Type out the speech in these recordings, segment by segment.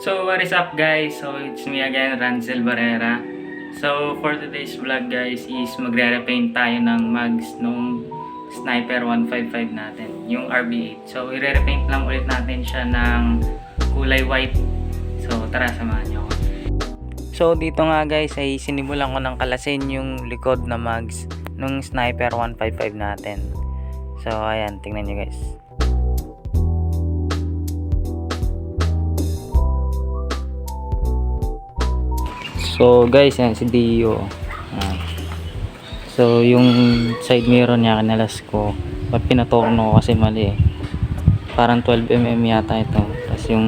So what is up guys? So it's me again, Ranzel Barrera. So for today's vlog guys is magre-repaint tayo ng mugs nung Sniper 155 natin, yung RB8. So i-repaint lang ulit natin siya ng kulay white. So tara, samahan niyo ako. So dito nga guys ay sinimulan ko ng kalasin yung likod na mugs nung Sniper 155 natin. So ayan, tingnan niyo guys. So guys, yan si Dio. So yung side mirror niya kinalas ko. Pag pinatorno ko kasi mali eh. Parang 12mm yata ito. Tapos yung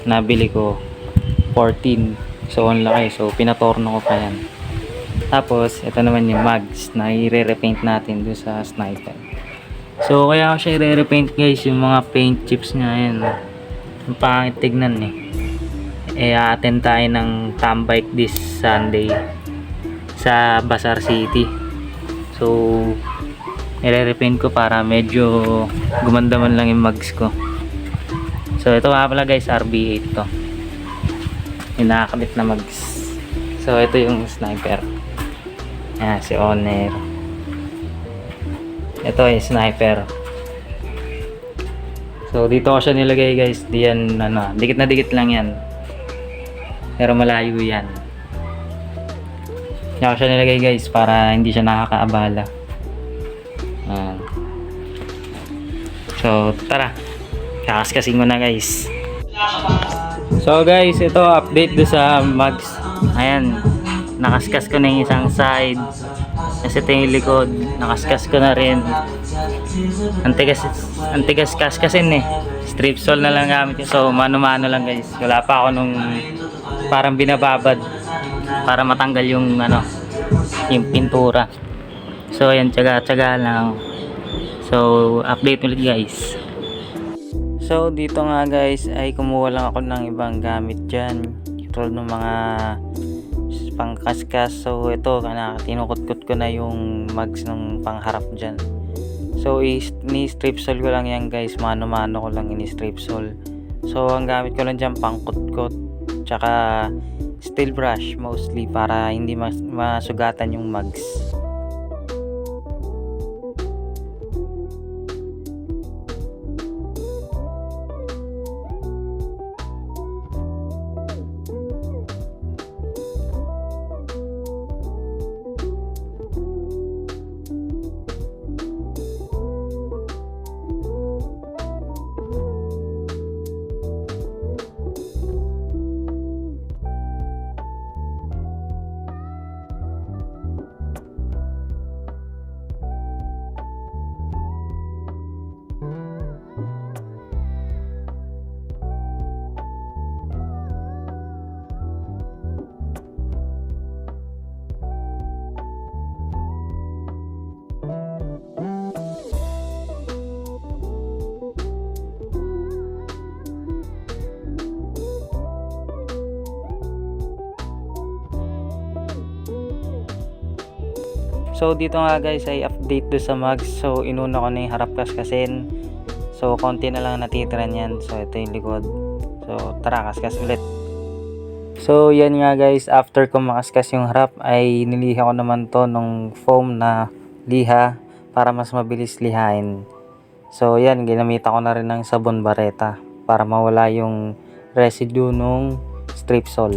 nabili ko 14. So ang laki. So pinatorno ko pa yan. Tapos ito naman yung mugs na i-repaint natin doon sa Sniper. So kaya ako siya i-repaint guys, yung mga paint chips nga yan. Ang pangit tignan eh. Attend tayo ng Tambike this Sunday sa Bazaar City. So i-repaint ko para medyo gumanda man lang yung mugs ko. So ito nga pala guys, RB8 to, yung nakakabit na mugs. So ito yung Sniper. Si Honor. Ito yung Sniper. So dito ko siya nilagay guys. Diyan dikit na dikit lang yan. Pero malayo yan. Kaya ko siya nilagay guys para hindi siya nakakaabala. So tara, kakaskasin ko na guys. So guys, ito update do sa mugs. Ayan, nakaskas ko na yung isang side. Kasi ito yung likod, nakaskas ko na rin. Antigas kaskasin eh. Strip sol na lang gamit ko. So mano-mano lang guys. Wala pa ako nung parang binababad para matanggal yung yung pintura. So ayan, tsaga-tsaga lang. So update ulit guys. So dito nga guys ay kumuha lang ako ng ibang gamit dyan, tulad ng mga pangkaskas. So ito, tinukot-kot ko na yung mugs ng pangharap dyan. So ni-strip sol ko lang yan guys, mano-mano ko lang ini-strip sol. So ang gamit ko lang dyan pangkot-kot tsaka steel brush mostly para hindi masugatan yung mugs. So dito nga guys ay update do sa mugs. So inuna ko na yung harap kaskasin. So konti na lang natitira niyan. So ito yung likod. So tara, kaskas ulit. So yan nga guys, after ko makaskas yung harap ay niliha ko naman to nung foam na liha para mas mabilis lihain. So yan, ginamita ko na rin ng sabon bareta para mawala yung residue nung strip sol.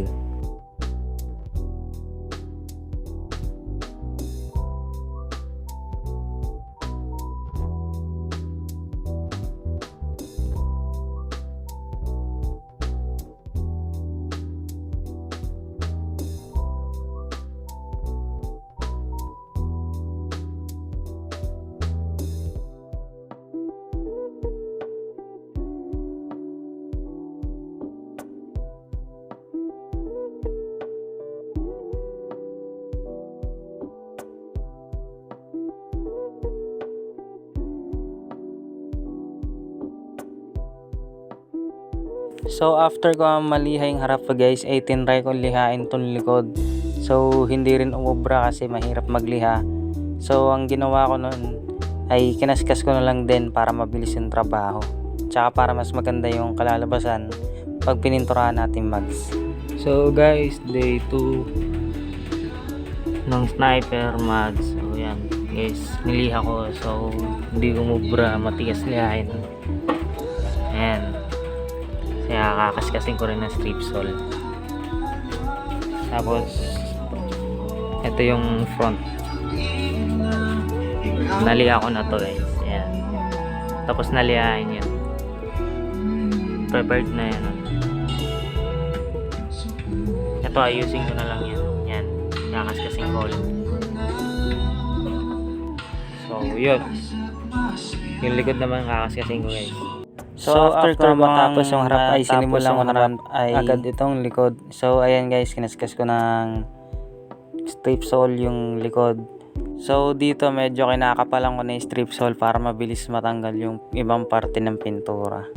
So after ko maliha yung harap guys, ay tinry ko lihain tong likod. So hindi rin umubra kasi mahirap magliha. So ang ginawa ko noon ay kinaskas ko na lang din para mabilis yung trabaho. Tsaka para mas maganda yung kalalabasan, pag pininturahan natin mags. So guys, day 2 ng sniper mags. So yan guys, niliha ko. So hindi umubra, matigas lihain. Ayan. Kaya kakaskasin ko rin ng strip sole. Tapos ito yung front. Naliha ko na to guys. Ayan. Tapos nalihain yun. Prepared na yan. Ito ayusin ko na lang yan. Yan. Kakaskasin ko ulit. So yun. Yung likod naman kakaskasin ko guys. So after matapos yung harap ay sinimulan ko naman ay agad itong likod. So ayan guys, kinaskas ko ng strip sole yung likod. So dito medyo kinakapalan ko na yung strip sole para mabilis matanggal yung ibang parte ng pintura.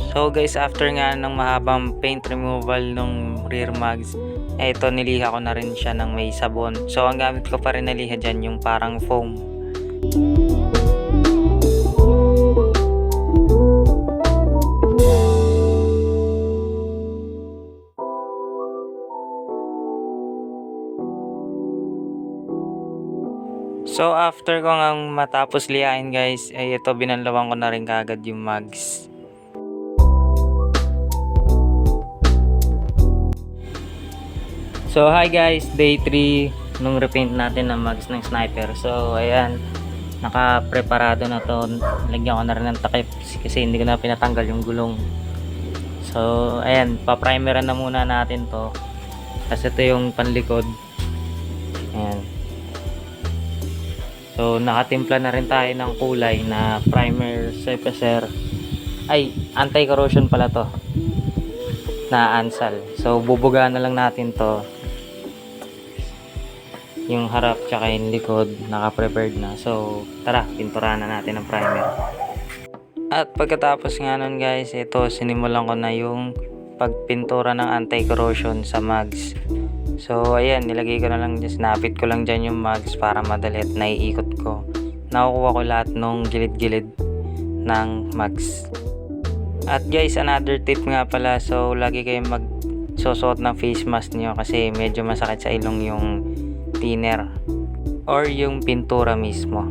So guys, after nga ng mahabang paint removal ng rear mags, ito niliha ko na rin siya ng may sabon. So ang gamit ko pa rin naliha dyan yung parang foam. So after ko nga matapos lihain guys, ay ito binanlawan ko na rin kagad yung mags. So hi guys, day 3 nung repaint natin ng mags ng sniper. So ayan, naka-preparado na to. Lagyan ko na rin ng takip kasi hindi ko na pinatanggal yung gulong. So ayan, pa-primeran na muna natin to. Kasi ito yung panlikod. Ayan. So nakatimpla na rin tayo ng kulay na primer surfacer. Ay, anti-corrosion pala to. Na ansal. So bubugaan na lang natin to. Yung harap tsaka yung likod naka-prepared na. So tara, pinturahan na natin ng primer. At pagkatapos nga nun guys, ito sinimulan ko na yung pagpintura ng anti-corrosion sa mags. So ayan, nilagay ko na lang, just napit ko lang dyan yung mags para madali at naiikot ko. Nakukuha ko lahat ng gilid-gilid ng mags. At guys, another tip nga pala, so lagi kayong magsusuot ng face mask nyo kasi medyo masakit sa ilong yung thinner or yung pintura mismo.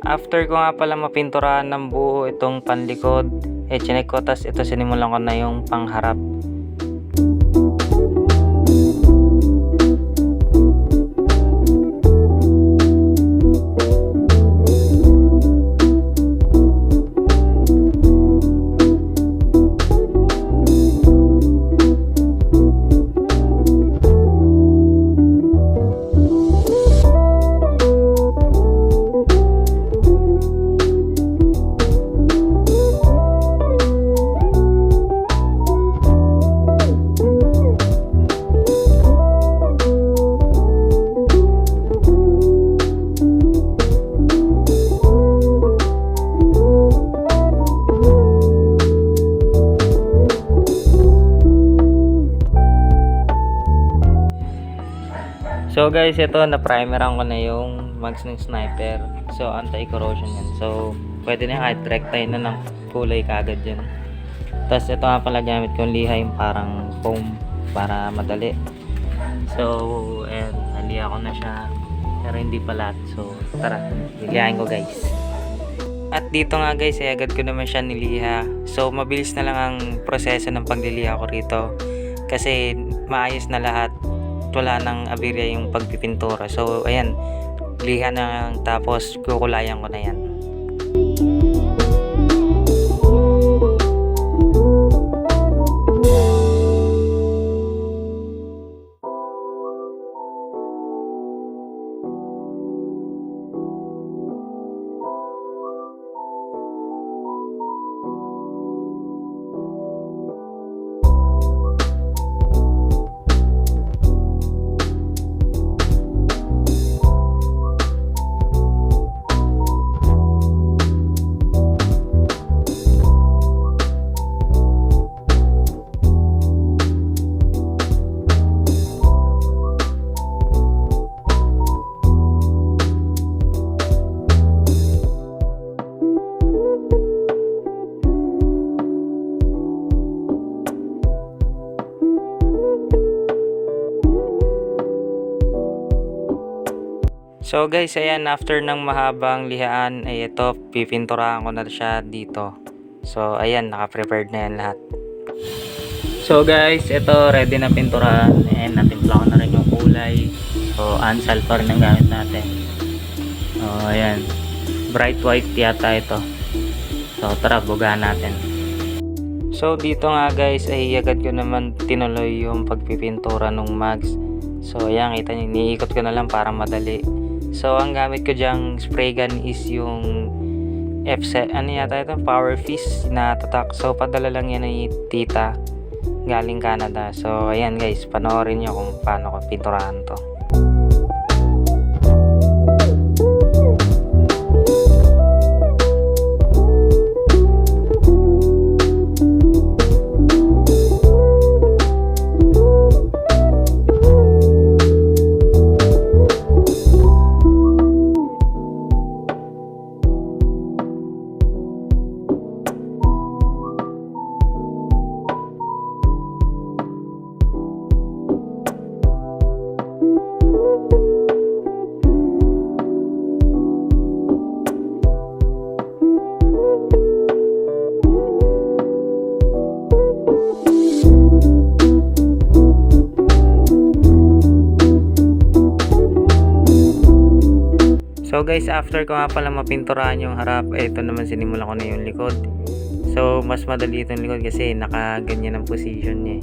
After ko nga pala mapinturahan ng buo itong panlikod, chinek ko, tas ito sinimulan ko na yung pangharap. So guys, ito na-primeran ko na yung mags ng sniper. So anti-corrosion yan. So pwede na kahit rektahin na ng kulay kagad yan. Tapos ito nga pala gamit kong liha yung parang foam para madali. So ayan, naliha ko na siya. Pero hindi pa lahat. So tara, lilihain ko guys. At dito nga guys, agad ko naman siya niliha. So mabilis na lang ang proseso ng pagliliha ko rito. Kasi maayos na lahat. Wala nang aberya yung pagpipintura. So ayan, liha na lang, tapos kukulayan ko na yan. So guys, ayan, after ng mahabang lihaan ay ito, pipinturahan ko na siya dito. So ayan, naka-prepared na yan lahat. So guys, ito ready na pinturahan, and natimpla ko na rin yung kulay. So Ansal pa rin ang gamit natin. So ayan, bright white yata ito. So tara, bugahan natin. So dito nga guys, ay agad ko naman tinuloy yung pagpipintura ng mags. So ayan, kita nyo, iniikot ko na lang para madali. So ang gamit ko dyang spray gun is yung ano yata ito, Power Fizz na tatak. So padala lang yan ni tita galing Canada. So ayan guys, panoorin nyo kung paano ko pinturahan to. So guys, after ko nga pala mapinturahan yung harap, ito naman sinimulan ko na yung likod. So mas madali itong likod kasi nakaganyan ang position niya.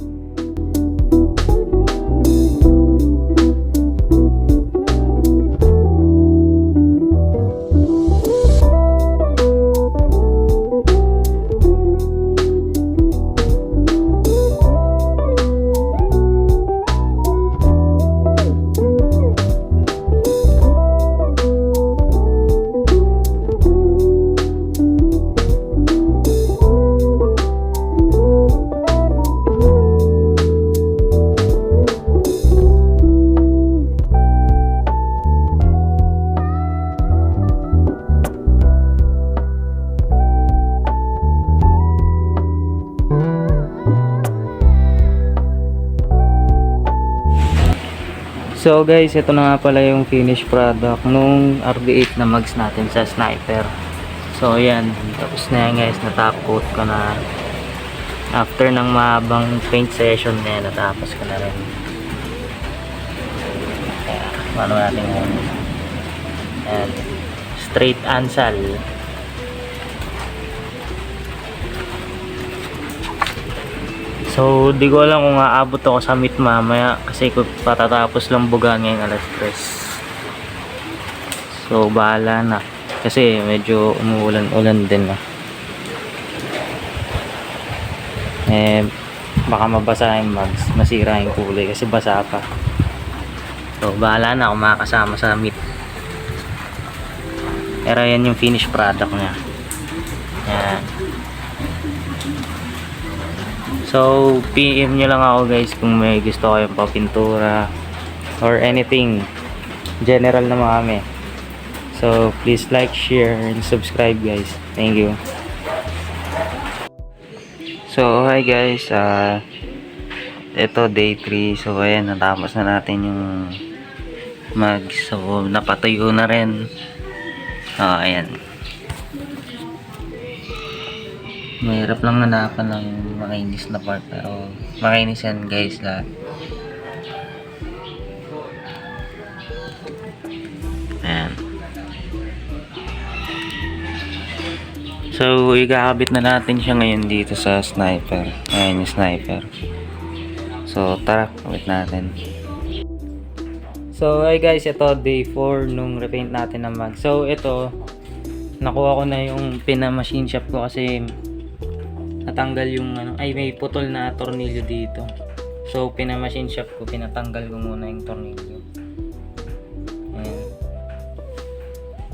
So guys, ito na nga pala yung finished product nung RD8 na mags natin sa sniper. So ayan, tapos na yan guys, na-top coat ko na. After ng mahabang paint session na yan, natapos ko na rin. Kaya, paano natin yun? Ayan, straight Ansal. So, di ko alam kung aabot ako sa meet mamaya kasi ko patatapos lang bugaan ngayong alas 3. So, bahala na. Kasi medyo umuulan-ulan din na. Baka mabasa yung mags, masira yung kulay kasi basa pa. So, bahala na kung makakasama sa meet. Pero yan yung finished product niya. Yan. So, PM nyo lang ako guys kung may gusto kayong papintura. or anything. General naman kami. So, please like, share, and subscribe guys. Thank you. So, hi guys. Ito day 3. So, ayan, natapos na natin yung mag. So, napatuyo na rin. Ayan. Mahirap lang hanapan ng makinis na part. Pero, makinis yan guys lahat. Ayan. So, ikakabit na natin siya ngayon dito sa sniper. Ayan yung sniper. So, tara, kabit natin. So, hi guys, ito day 4 nung repaint natin ng mag. So, ito, nakuha ko na yung pina-machine shop ko kasi natanggal yung may putol na tornilyo dito. So, pina-machine shop ko, pinatanggal ko muna yung tornilyo. Ayan.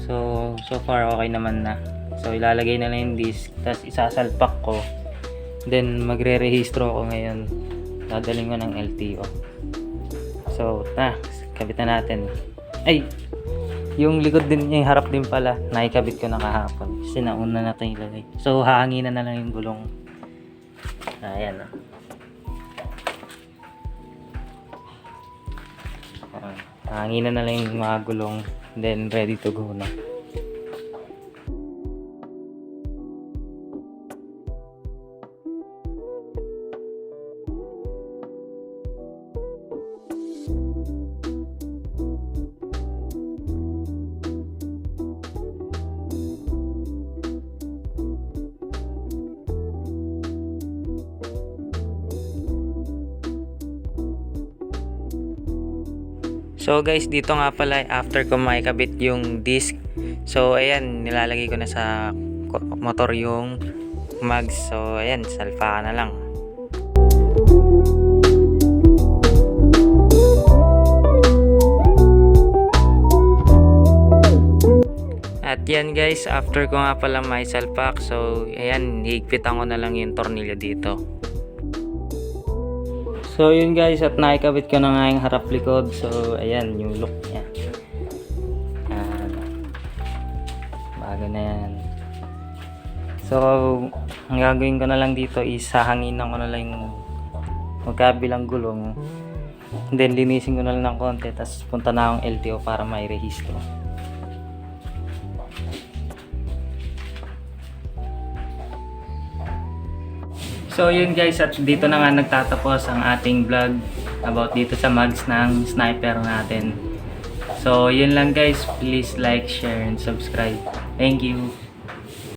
So far okay naman na. So, ilalagay na lang yung disc, tapos isasalpak ko. Then, magre-rehistro ako ngayon. Dadaling ko ng LTO. So, kabit na natin. Ay! Yung likod din, yung harap din pala, naikabit ko na kahapon. Kasi nauna na ito ilagay. So, hahanginan na lang yung gulong. Ayan, hahanginan na lang yung mga gulong. Then, ready to go na. So guys, dito nga pala after ko maikabit yung disc. So ayan, nilalagay ko na sa motor yung mags. So ayan, salpa na lang. At yan guys, after ko nga pala may salpak. So ayan, higpitan ko na lang yung tornilyo dito. So yun guys, at naikabit ko na nga yung harap likod. So ayan yung look niya. Bago na yan. So ang gagawin ko na lang dito is hahanginan ko na lang yung magkabilang gulong. Then linisin ko na lang ng konti. Tapos punta na akong LTO para may rehistro. So yun guys, at dito na nga nagtatapos ang ating vlog about dito sa mags ng sniper natin. So yun lang guys, please like, share, and subscribe. Thank you.